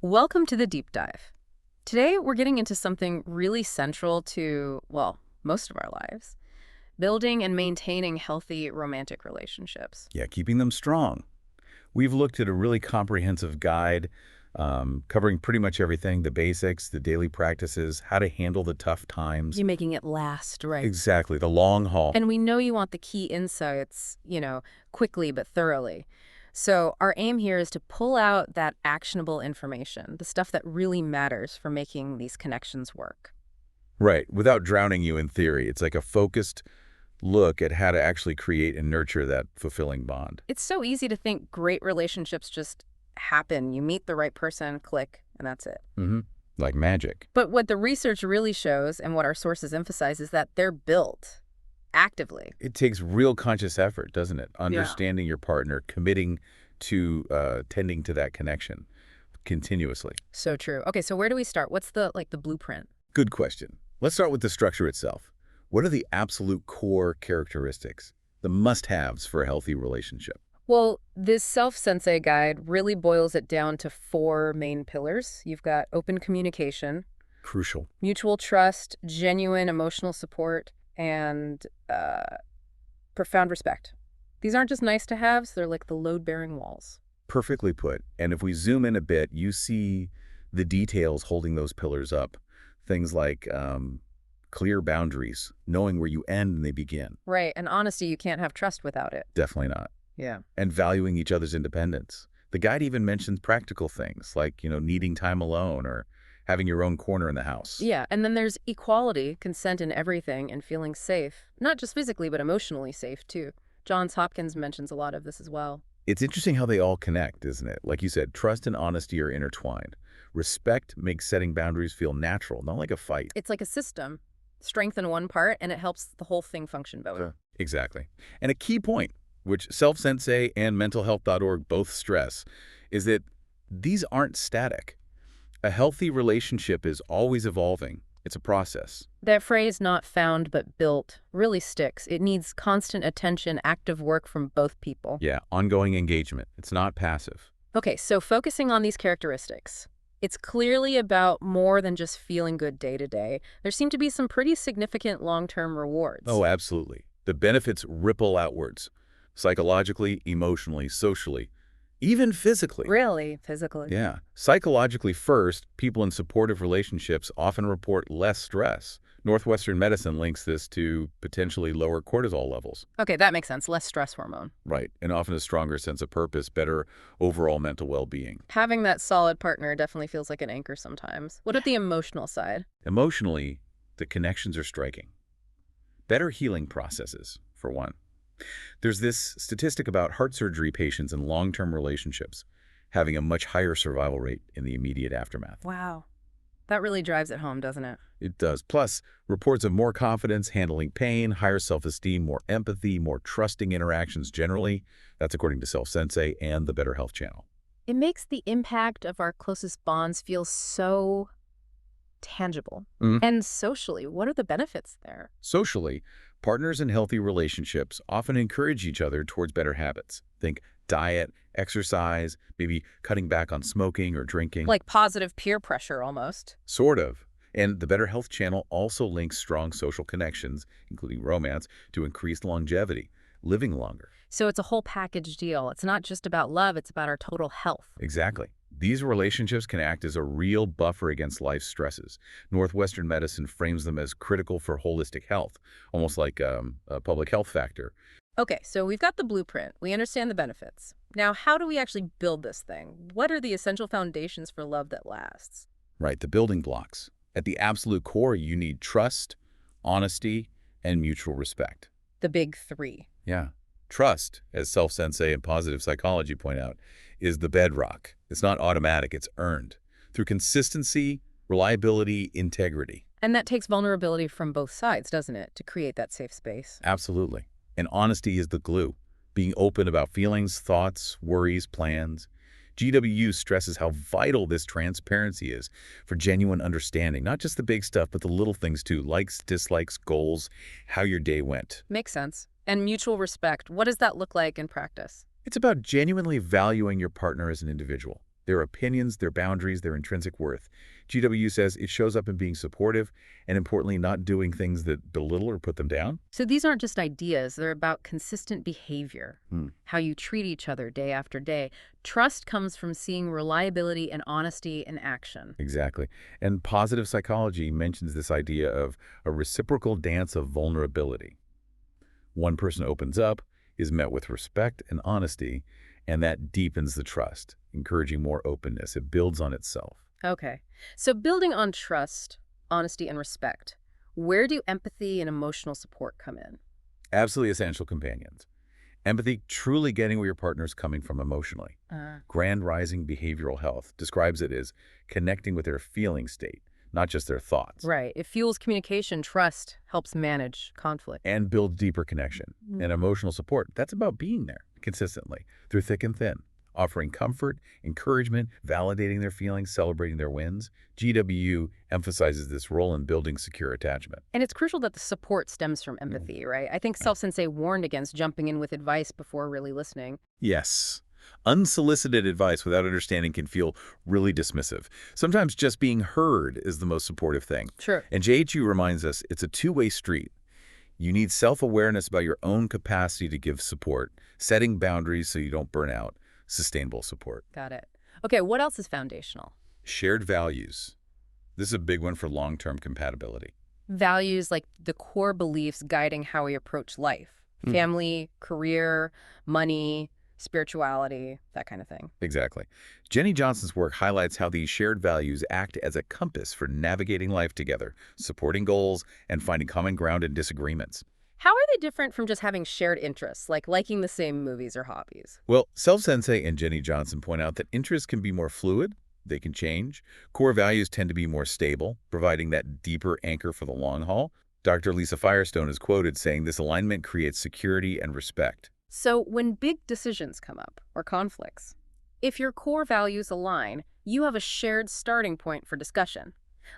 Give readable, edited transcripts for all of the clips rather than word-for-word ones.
Welcome to the deep dive. Today, we're getting into something really central to, well, most of our lives, building and maintaining healthy romantic relationships. Yeah, keeping them strong. We've looked at a really comprehensive guide covering pretty much everything, the basics, the daily practices, how to handle the tough times. You're making it last, right? Exactly, the long haul. And we know you want the key insights, quickly but thoroughly. So our aim here is to pull out that actionable information, the stuff that really matters for making these connections work. Right, without drowning you in theory. It's like a focused look at how to actually create and nurture that fulfilling bond. It's so easy to think great relationships just happen. You meet the right person, click, and that's it. hmm Like magic. But what the research really shows and what our sources emphasize is that they're built actively. It takes real conscious effort, doesn't it? Yeah. Understanding your partner, committing to tending to that connection continuously. So true. Okay, so where do we start? What's the blueprint? Good question. Let's start with the structure itself. What are the absolute core characteristics, the must-haves for a healthy relationship? Well, this self-sensei guide really boils it down to four main pillars. You've got open communication, Crucial. mutual trust, genuine emotional support, and profound respect. These aren't just nice to haves, they're like the load-bearing walls. Perfectly put. And if we zoom in a bit, you see the details holding those pillars up. Things like clear boundaries, knowing where you end and they begin. Right, and honesty, you can't have trust without it. Definitely not. Yeah. And valuing each other's independence. The guide even mentions practical things like, needing time alone or having your own corner in the house. Yeah, and then there's equality, consent in everything, and feeling safe. Not just physically, but emotionally safe, too. Johns Hopkins mentions a lot of this as well. It's interesting how they all connect, isn't it? Like you said, trust and honesty are intertwined. Respect makes setting boundaries feel natural, not like a fight. It's like a system. Strengthen one part, and it helps the whole thing function better. Sure. Exactly. And a key point, which Self-Sensei and mentalhealth.org both stress, is that these aren't static. A healthy relationship is always evolving. It's a process. That phrase, not found but built, really sticks. It needs constant attention, active work from both people. Yeah, ongoing engagement. It's not passive. Okay, so focusing on these characteristics. It's clearly about more than just feeling good day to day. There seem to be some pretty significant long-term rewards. Oh, absolutely. The benefits ripple outwards, psychologically, emotionally, socially, even physically. Really? Physically? Yeah. Psychologically first, people in supportive relationships often report less stress. Northwestern medicine links this to potentially lower cortisol levels. Okay, that makes sense. Less stress hormone. Right. And often a stronger sense of purpose, better overall mental well-being. Having that solid partner definitely feels like an anchor sometimes. What about the emotional side? Emotionally, the connections are striking. Better healing processes, for one. There's this statistic about heart surgery patients in long-term relationships having a much higher survival rate in the immediate aftermath. Wow. That really drives it home, doesn't it? It does. Plus, reports of more confidence handling pain, higher self-esteem, more empathy, more trusting interactions generally. That's according to Self-Sensei and the Better Health Channel. It makes the impact of our closest bonds feel so tangible. Mhm. And socially, what are the benefits there? Socially, partners in healthy relationships often encourage each other towards better habits. Think diet, exercise, maybe cutting back on smoking or drinking. Like positive peer pressure almost. Sort of. And the Better Health Channel also links strong social connections, including romance, to increased longevity, living longer. So it's a whole package deal. It's not just about love, it's about our total health. Exactly. These relationships can act as a real buffer against life's stresses. Northwestern medicine frames them as critical for holistic health, almost like a public health factor. Okay, so we've got the blueprint. We understand the benefits. Now, how do we actually build this thing? What are the essential foundations for love that lasts? Right, the building blocks. At the absolute core, you need trust, honesty, and mutual respect. The big three. Yeah. Trust, as Self-Sensei and positive psychology point out, is the bedrock. It's not automatic, it's earned through consistency, reliability, integrity. And that takes vulnerability from both sides, doesn't it, to create that safe space? Absolutely. And honesty is the glue, being open about feelings, thoughts, worries, plans. GWU stresses how vital this transparency is for genuine understanding, not just the big stuff, but the little things too, likes, dislikes, goals, how your day went. Makes sense. And mutual respect, what does that look like in practice? It's about genuinely valuing your partner as an individual. Their opinions, their boundaries, their intrinsic worth. GW says it shows up in being supportive and, importantly, not doing things that belittle or put them down. So these aren't just ideas, they're about consistent behavior, Hmm. how you treat each other day after day. Trust comes from seeing reliability and honesty in action. Exactly. And positive psychology mentions this idea of a reciprocal dance of vulnerability. One person opens up, is met with respect and honesty, and that deepens the trust, encouraging more openness. It builds on itself. Okay. So building on trust, honesty, and respect, where do empathy and emotional support come in? Absolutely essential companions. Empathy, truly getting where your partner is coming from emotionally. Grand Rising Behavioral Health describes it as connecting with their feeling state, not just their thoughts, Right. It fuels communication, trust, helps manage conflict. and build deeper connection. And emotional support, that's about being there consistently, through thick and thin, offering comfort, encouragement, validating their feelings, celebrating their wins. GW emphasizes this role in building secure attachment. And it's crucial that the support stems from empathy, right? I think Self-Sensei warned against jumping in with advice before really listening. Yes. Unsolicited advice without understanding can feel really dismissive. Sometimes just being heard is the most supportive thing. Sure. And JHU reminds us it's a two-way street. You need self-awareness about your own capacity to give support, setting boundaries so you don't burn out, sustainable support. Got it. Okay, what else is foundational? Shared values. This is a big one for long-term compatibility. Values like the core beliefs guiding how we approach life. Family, career, money, spirituality, that kind of thing. Exactly. Jenny Johnson's work highlights how these shared values act as a compass for navigating life together, supporting goals, and finding common ground in disagreements. How are they different from just having shared interests, like liking the same movies or hobbies? Well, Self-Sensei and Jenny Johnson point out that interests can be more fluid, they can change. Core values tend to be more stable, providing that deeper anchor for the long haul. Dr. Lisa Firestone is quoted saying this alignment creates security and respect. So when big decisions come up, or conflicts, if your core values align, you have a shared starting point for discussion.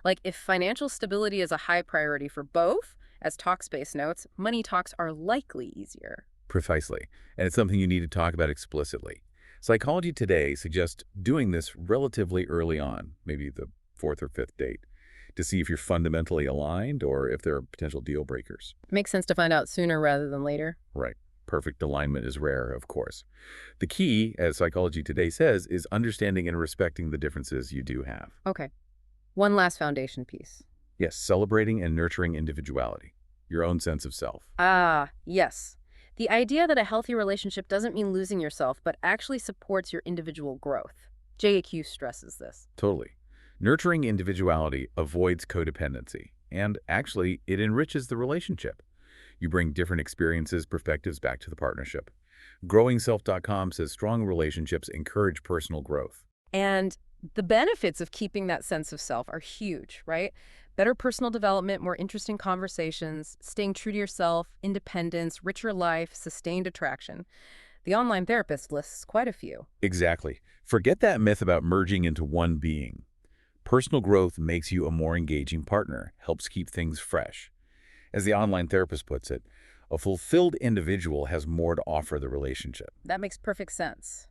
Like if financial stability is a high priority for both, as Talkspace notes, money talks are likely easier. Precisely. And it's something you need to talk about explicitly. Psychology Today suggests doing this relatively early on, maybe the fourth or fifth date, to see if you're fundamentally aligned or if there are potential deal breakers. Makes sense to find out sooner rather than later. Right. Perfect alignment is rare, of course. The key, as Psychology Today says, is understanding and respecting the differences you do have. Okay. One last foundation piece. Yes, celebrating and nurturing individuality, your own sense of self. Ah, yes. The idea that a healthy relationship doesn't mean losing yourself, but actually supports your individual growth. JAQ stresses this. Totally. Nurturing individuality avoids codependency, and actually, it enriches the relationship. You bring different experiences, perspectives back to the partnership. GrowingSelf.com says strong relationships encourage personal growth. And the benefits of keeping that sense of self are huge, right? Better personal development, more interesting conversations, staying true to yourself, independence, richer life, sustained attraction. The online therapist lists quite a few. Exactly. Forget that myth about merging into one being. Personal growth makes you a more engaging partner, helps keep things fresh. As the online therapist puts it, a fulfilled individual has more to offer the relationship. That makes perfect sense.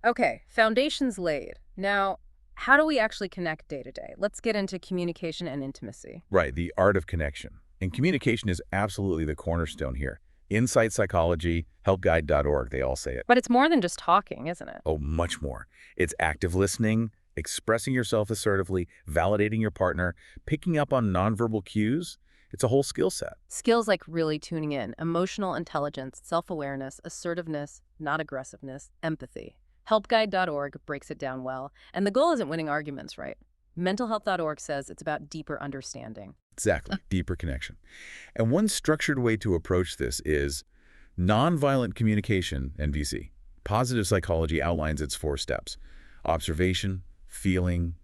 Okay, foundations laid. Now, how do we actually connect day to day? Let's get into communication and intimacy. Right, the art of connection. And communication is absolutely the cornerstone here. Insight Psychology, helpguide.org, they all say it. But it's more than just talking, isn't it? Oh, much more. It's active listening, expressing yourself assertively, validating your partner, picking up on nonverbal cues. It's a whole skill set. Skills like really tuning in, emotional intelligence, self-awareness, assertiveness, not aggressiveness, empathy. Helpguide.org breaks it down well. And the goal isn't winning arguments, right? Mentalhealth.org says it's about deeper understanding. Exactly, deeper connection. And one structured way to approach this is nonviolent communication, NVC. Positive psychology outlines its 4 steps: observation, feeling,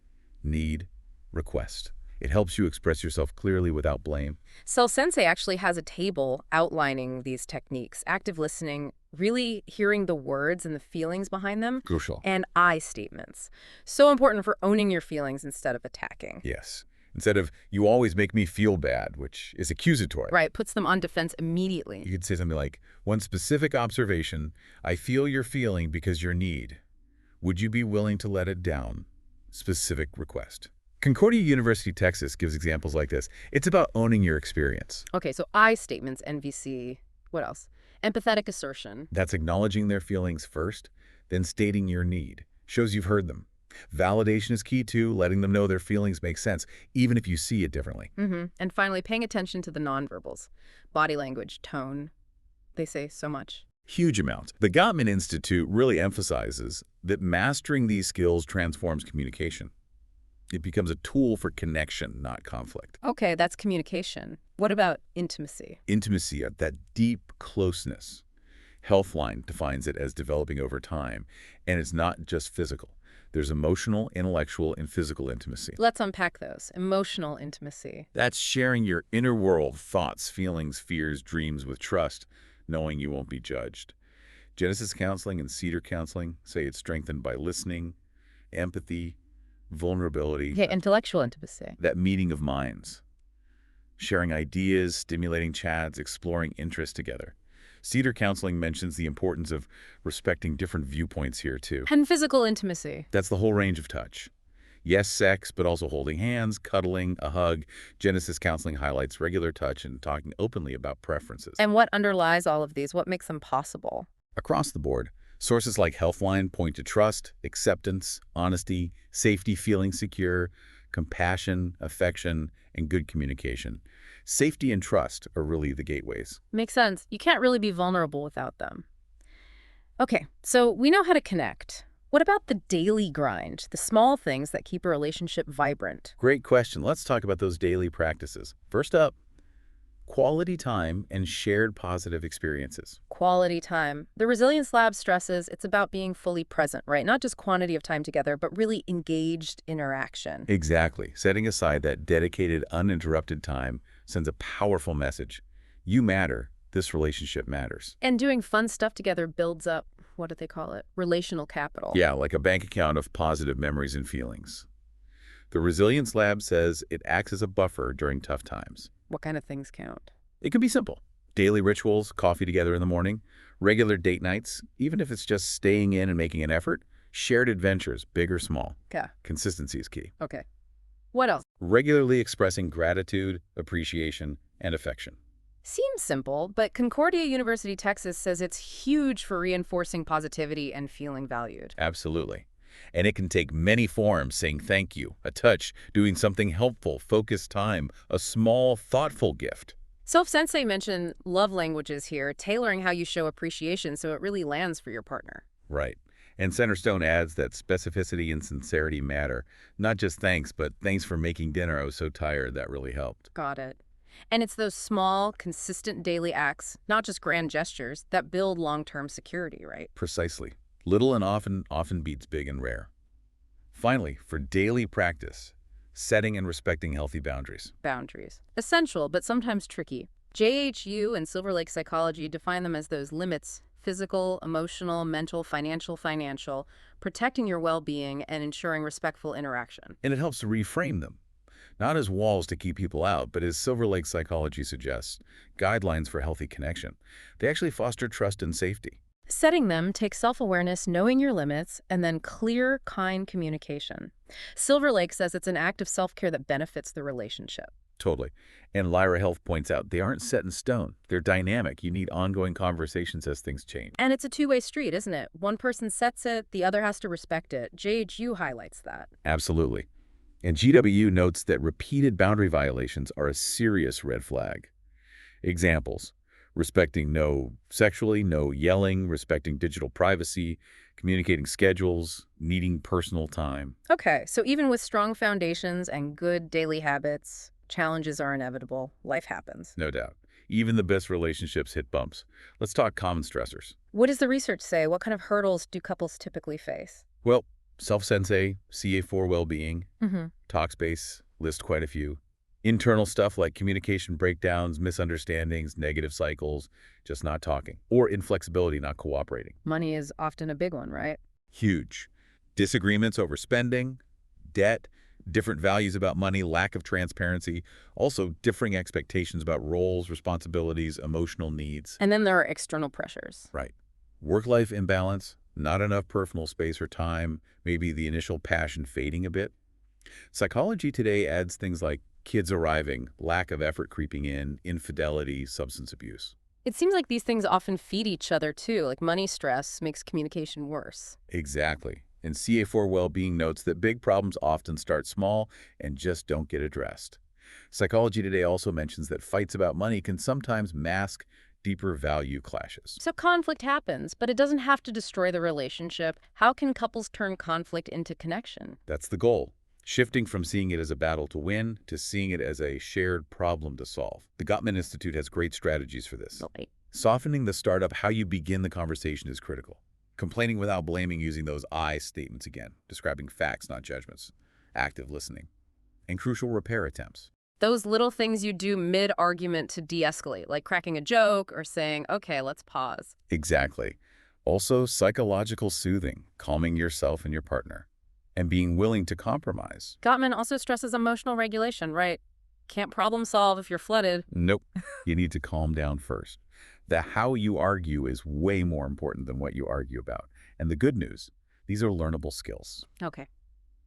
need, request. It helps you express yourself clearly without blame. Sensei actually has a table outlining these techniques: active listening, really hearing the words and the feelings behind them, Crucial. and I statements. So important for owning your feelings instead of attacking. Yes. Instead of, you always make me feel bad, which is accusatory. Right, puts them on defense immediately. You could say something like, one specific observation, I feel your feeling because your need. Would you be willing to let it down? Specific request. Concordia University, Texas gives examples like this. It's about owning your experience. Okay, so I statements, NVC. What else? Empathetic assertion. That's acknowledging their feelings first, then stating your need. Shows you've heard them. Validation is key too, letting them know their feelings make sense, even if you see it differently. And finally, paying attention to the nonverbals. Body language, tone. They say so much. Huge amounts. The Gottman Institute really emphasizes that mastering these skills transforms communication. It becomes a tool for connection, not conflict. Okay, that's communication. What about intimacy? Intimacy, that deep closeness. Healthline defines it as developing over time, and it's not just physical. There's emotional, intellectual, and physical intimacy. Let's unpack those. Emotional intimacy. That's sharing your inner world, thoughts, feelings, fears, dreams with trust, knowing you won't be judged. Genesis counseling and Cedar counseling say it's strengthened by listening, empathy, vulnerability. Okay, intellectual intimacy. That meeting of minds. Sharing ideas, stimulating chats, exploring interests together. Cedar counseling mentions the importance of respecting different viewpoints here, too. And physical intimacy. That's the whole range of touch. Yes, sex, but also holding hands, cuddling, a hug. Genesis counseling highlights regular touch and talking openly about preferences. And what underlies all of these? What makes them possible? Across the board, sources like Healthline point to trust, acceptance, honesty, safety, feeling secure, compassion, affection, and good communication. Safety and trust are really the gateways. Makes sense. You can't really be vulnerable without them. Okay, so we know how to connect. What about the daily grind, the small things that keep a relationship vibrant? Great question. Let's talk about those daily practices. First up, quality time and shared positive experiences. Quality time. The Resilience Lab stresses it's about being fully present, right? Not just quantity of time together, but really engaged interaction. Exactly. Setting aside that dedicated, uninterrupted time sends a powerful message. You matter. This relationship matters. And doing fun stuff together builds up, what do they call it? Relational capital. Yeah, like a bank account of positive memories and feelings. The Resilience Lab says it acts as a buffer during tough times. What kind of things count? It can be simple. Daily rituals, coffee together in the morning, regular date nights, even if it's just staying in and making an effort, shared adventures, big or small. Okay. Consistency is key. Okay. What else? Regularly expressing gratitude, appreciation, and affection. Seems simple, but Concordia University, Texas says it's huge for reinforcing positivity and feeling valued. Absolutely. And it can take many forms, saying thank you, a touch, doing something helpful, focused time, a small, thoughtful gift. Self-Sensei mentioned love languages here, tailoring how you show appreciation so it really lands for your partner. Right. And Centerstone adds that specificity and sincerity matter. Not just thanks, but thanks for making dinner. I was so tired. That really helped. Got it. And it's those small, consistent daily acts, not just grand gestures, that build long-term security, right? Precisely. Little and often beats big and rare. Finally, for daily practice, setting and respecting healthy boundaries. Boundaries. Essential, but sometimes tricky. JHU and Silver Lake Psychology define them as those limits: physical, emotional, mental, financial, protecting your well-being and ensuring respectful interaction. And it helps to reframe them. Not as walls to keep people out, but as Silver Lake Psychology suggests, guidelines for healthy connection. They actually foster trust and safety. Setting them takes self-awareness, knowing your limits, and then clear, kind communication. Silver Lake says it's an act of self-care that benefits the relationship. Totally. And Lyra Health points out they aren't set in stone. They're dynamic. You need ongoing conversations as things change. And it's a two-way street, isn't it? One person sets it, the other has to respect it. JHU highlights that. Absolutely. And GWU notes that repeated boundary violations are a serious red flag. Examples: respecting no sexually, no yelling, respecting digital privacy, communicating schedules, needing personal time. Okay, so even with strong foundations and good daily habits, challenges are inevitable. Life happens. No doubt. Even the best relationships hit bumps. Let's talk common stressors. What does the research say? What kind of hurdles do couples typically face? Well, Self-Sensei, CA4 Well-Being, Mm-hmm. Talkspace list quite a few. Internal stuff like communication breakdowns, misunderstandings, negative cycles, just not talking, or inflexibility, not cooperating. Money is often a big one, right? Huge. Disagreements over spending, debt, different values about money, lack of transparency, also differing expectations about roles, responsibilities, emotional needs. And then there are external pressures. Right. Work-life imbalance, Not enough personal space or time, maybe the initial passion fading a bit. Psychology today adds things like kids arriving, lack of effort creeping in, infidelity, substance abuse. It seems like these things often feed each other too, like money stress makes communication worse. Exactly. And CA4 Wellbeing notes that big problems often start small and just don't get addressed. Psychology Today also mentions that fights about money can sometimes mask deeper value clashes. So conflict happens, but it doesn't have to destroy the relationship. How can couples turn conflict into connection? That's the goal. Shifting from seeing it as a battle to win to seeing it as a shared problem to solve. The Gottman Institute has great strategies for this. Right. Softening the start up, how you begin the conversation is critical. Complaining without blaming, using those I statements again, describing facts, not judgments. Active listening. And crucial repair attempts. Those little things you do mid-argument to de-escalate, like cracking a joke or saying, okay, let's pause. Exactly. Also, psychological soothing, calming yourself and your partner, and being willing to compromise. Gottman also stresses emotional regulation, right? Can't problem solve if you're flooded. Nope. You need to calm down first. The how you argue is way more important than what you argue about. And the good news, these are learnable skills. Okay.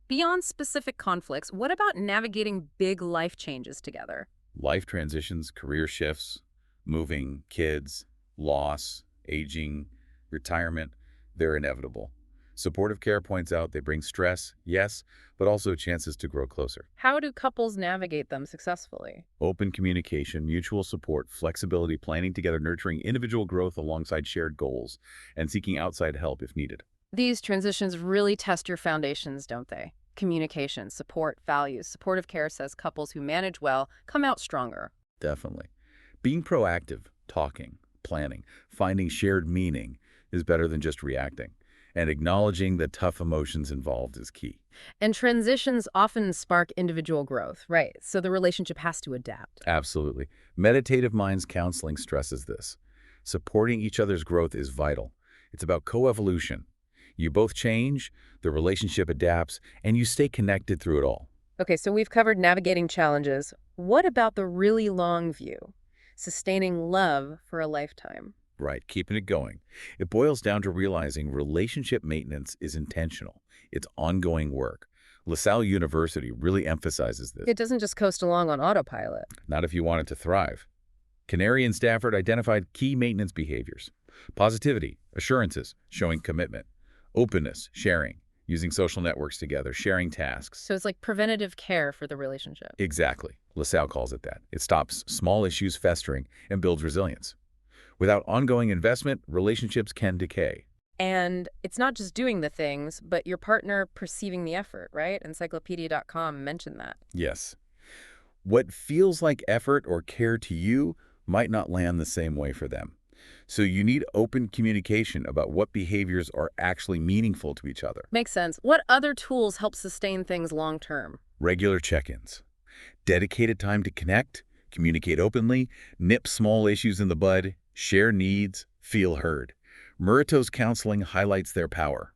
Beyond specific conflicts, what about navigating big life changes together? Life transitions, career shifts, moving, kids, loss, aging, retirement, they're inevitable. Supportive care points out they bring stress, yes, but also chances to grow closer. How do couples navigate them successfully? Open communication, mutual support, flexibility, planning together, nurturing individual growth alongside shared goals, and seeking outside help if needed. These transitions really test your foundations, don't they? Communication, support, values. Supportive care says couples who manage well come out stronger. Definitely. Being proactive, talking, planning, finding shared meaning is better than just reacting. And acknowledging the tough emotions involved is key. And transitions often spark individual growth, right? So the relationship has to adapt. Absolutely. Meditative Minds Counseling stresses this. Supporting each other's growth is vital. It's about coevolution. You both change, the relationship adapts, and you stay connected through it all. Okay, so we've covered navigating challenges. What about the really long view? Sustaining love for a lifetime. Right, keeping it going. It boils down to realizing relationship maintenance is intentional. It's ongoing work. LaSalle University really emphasizes this. It doesn't just coast along on autopilot. Not if you want it to thrive. Canary and Stafford identified key maintenance behaviors. Positivity, assurances, showing commitment. Openness, sharing, using social networks together, sharing tasks. So it's like preventative care for the relationship. Exactly. LaSalle calls it that. It stops small issues festering and builds resilience. Without ongoing investment, relationships can decay. And it's not just doing the things, but your partner perceiving the effort, right? Encyclopedia.com mentioned that. Yes. What feels like effort or care to you might not land the same way for them. So you need open communication about what behaviors are actually meaningful to each other. Makes sense. What other tools help sustain things long term? Regular check-ins. Dedicated time to connect, communicate openly, nip small issues in the bud, share needs, feel heard. Murato's counseling highlights their power.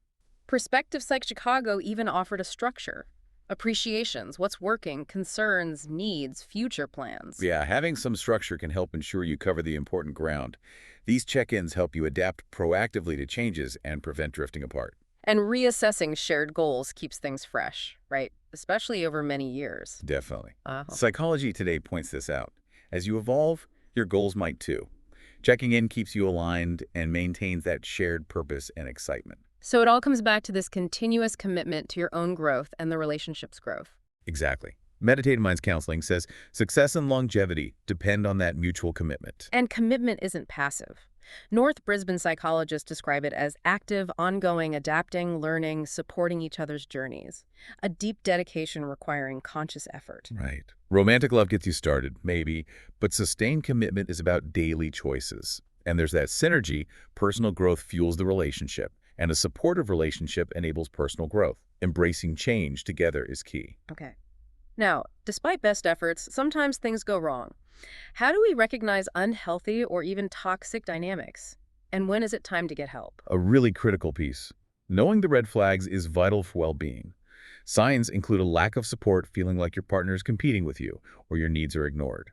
Perspective Psych Chicago even offered a structure. Appreciations, what's working, concerns, needs, future plans. Yeah, having some structure can help ensure you cover the important ground. These check-ins help you adapt proactively to changes and prevent drifting apart. And reassessing shared goals keeps things fresh, right? Especially over many years. Definitely. Uh-huh. Psychology Today points this out. As you evolve, your goals might too. Checking in keeps you aligned and maintains that shared purpose and excitement. So it all comes back to this continuous commitment to your own growth and the relationship's growth. Exactly. Meditative Minds Counseling says success and longevity depend on that mutual commitment. And commitment isn't passive. North Brisbane psychologists describe it as active, ongoing, adapting, learning, supporting each other's journeys. A deep dedication requiring conscious effort. Right. Romantic love gets you started, maybe, but sustained commitment is about daily choices. And there's that synergy. Personal growth fuels the relationship, and a supportive relationship enables personal growth. Embracing change together is key. Okay. Now, despite best efforts, sometimes things go wrong. How do we recognize unhealthy or even toxic dynamics? And when is it time to get help? A really critical piece. Knowing the red flags is vital for well-being. Signs include a lack of support, feeling like your partner is competing with you, or your needs are ignored.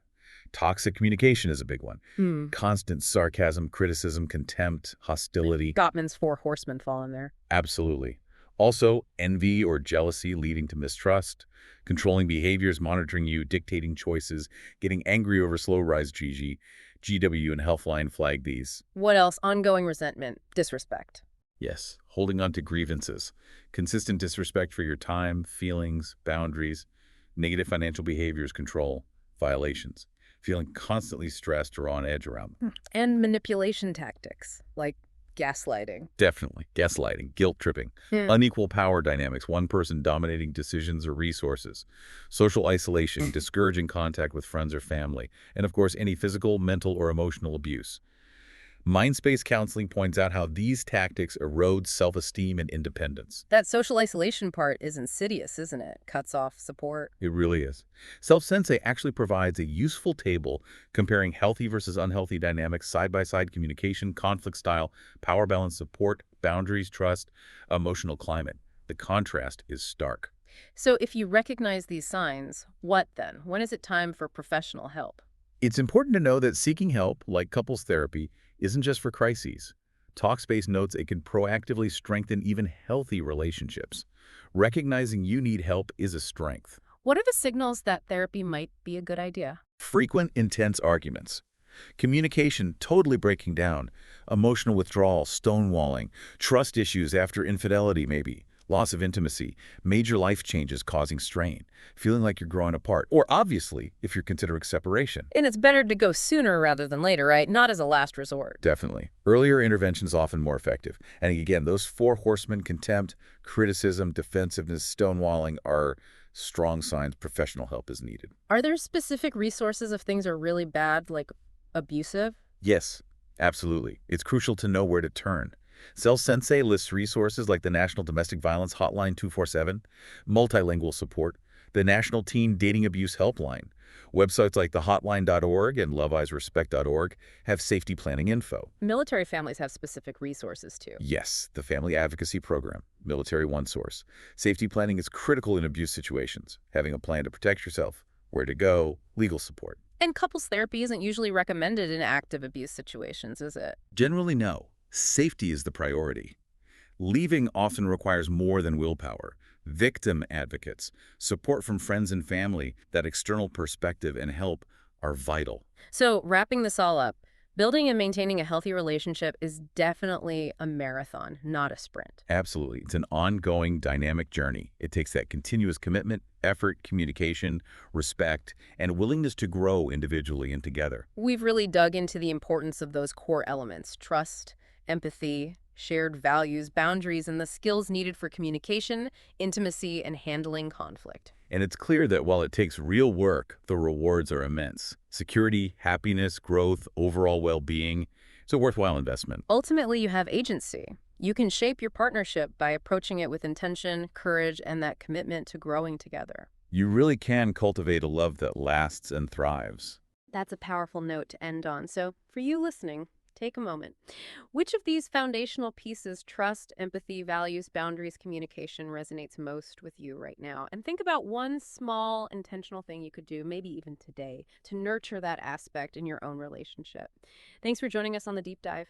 Toxic communication is a big one. Hmm. Constant sarcasm, criticism, contempt, hostility. Gottman's four horsemen fall in there. Absolutely. Also, envy or jealousy leading to mistrust, controlling behaviors, monitoring you, dictating choices, getting angry over slow rise GW and Healthline flag these. What else? Ongoing resentment, disrespect. Yes, holding on to grievances, consistent disrespect for your time, feelings, boundaries, negative financial behaviors, control, violations, feeling constantly stressed or on edge around them. And manipulation tactics, like gaslighting. Definitely. Gaslighting, guilt tripping, Hmm. unequal power dynamics, one person dominating decisions or resources, social isolation, discouraging contact with friends or family, and of course, any physical, mental, or emotional abuse. Mindspace counseling points out how these tactics erode self-esteem and independence. That social isolation part is insidious, isn't it? Cuts off support. It really is. Self-Sensei actually provides a useful table comparing healthy versus unhealthy dynamics, side-by-side communication, conflict style, power balance support, boundaries, trust, emotional climate. The contrast is stark. So if you recognize these signs, what then? When is it time for professional help? It's important to know that seeking help, like couples therapy, isn't just for crises. Talkspace notes it can proactively strengthen even healthy relationships. Recognizing you need help is a strength. What are the signals that therapy might be a good idea? Frequent, intense arguments. Communication totally breaking down. Emotional withdrawal, stonewalling. Trust issues after infidelity maybe. Loss of intimacy. Major life changes causing strain. Feeling like you're growing apart. Or obviously, if you're considering separation. And it's better to go sooner rather than later, right? Not as a last resort. Definitely. Earlier intervention is often more effective. And again, those four horsemen, contempt, criticism, defensiveness, stonewalling are strong signs professional help is needed. Are there specific resources if things are really bad, like abusive? Yes, absolutely. It's crucial to know where to turn. Cell Sensei lists resources like the National Domestic Violence Hotline 247, multilingual support, the National Teen Dating Abuse Helpline. Websites like thehotline.org and loveeyesrespect.org have safety planning info. Military families have specific resources too. Yes, the Family Advocacy Program, Military One Source. Safety planning is critical in abuse situations. Having a plan to protect yourself, where to go, legal support. And couples therapy isn't usually recommended in active abuse situations, is it? Generally, no. Safety is the priority. Leaving often requires more than willpower. Victim advocates, support from friends and family, that external perspective and help are vital. So, wrapping this all up, building and maintaining a healthy relationship is definitely a marathon, not a sprint. Absolutely. It's an ongoing, dynamic journey. It takes that continuous commitment, effort, communication, respect, and willingness to grow individually and together. We've really dug into the importance of those core elements: trust, empathy, shared values, boundaries, and the skills needed for communication, intimacy, and handling conflict. And it's clear that while it takes real work, the rewards are immense. Security, happiness, growth, overall well-being, it's a worthwhile investment. Ultimately, you have agency. You can shape your partnership by approaching it with intention, courage, and that commitment to growing together. You really can cultivate a love that lasts and thrives. That's a powerful note to end on. So, for you listening, take a moment. Which of these foundational pieces, trust, empathy, values, boundaries, communication, resonates most with you right now? And think about one small intentional thing you could do, maybe even today, to nurture that aspect in your own relationship. Thanks for joining us on the deep dive.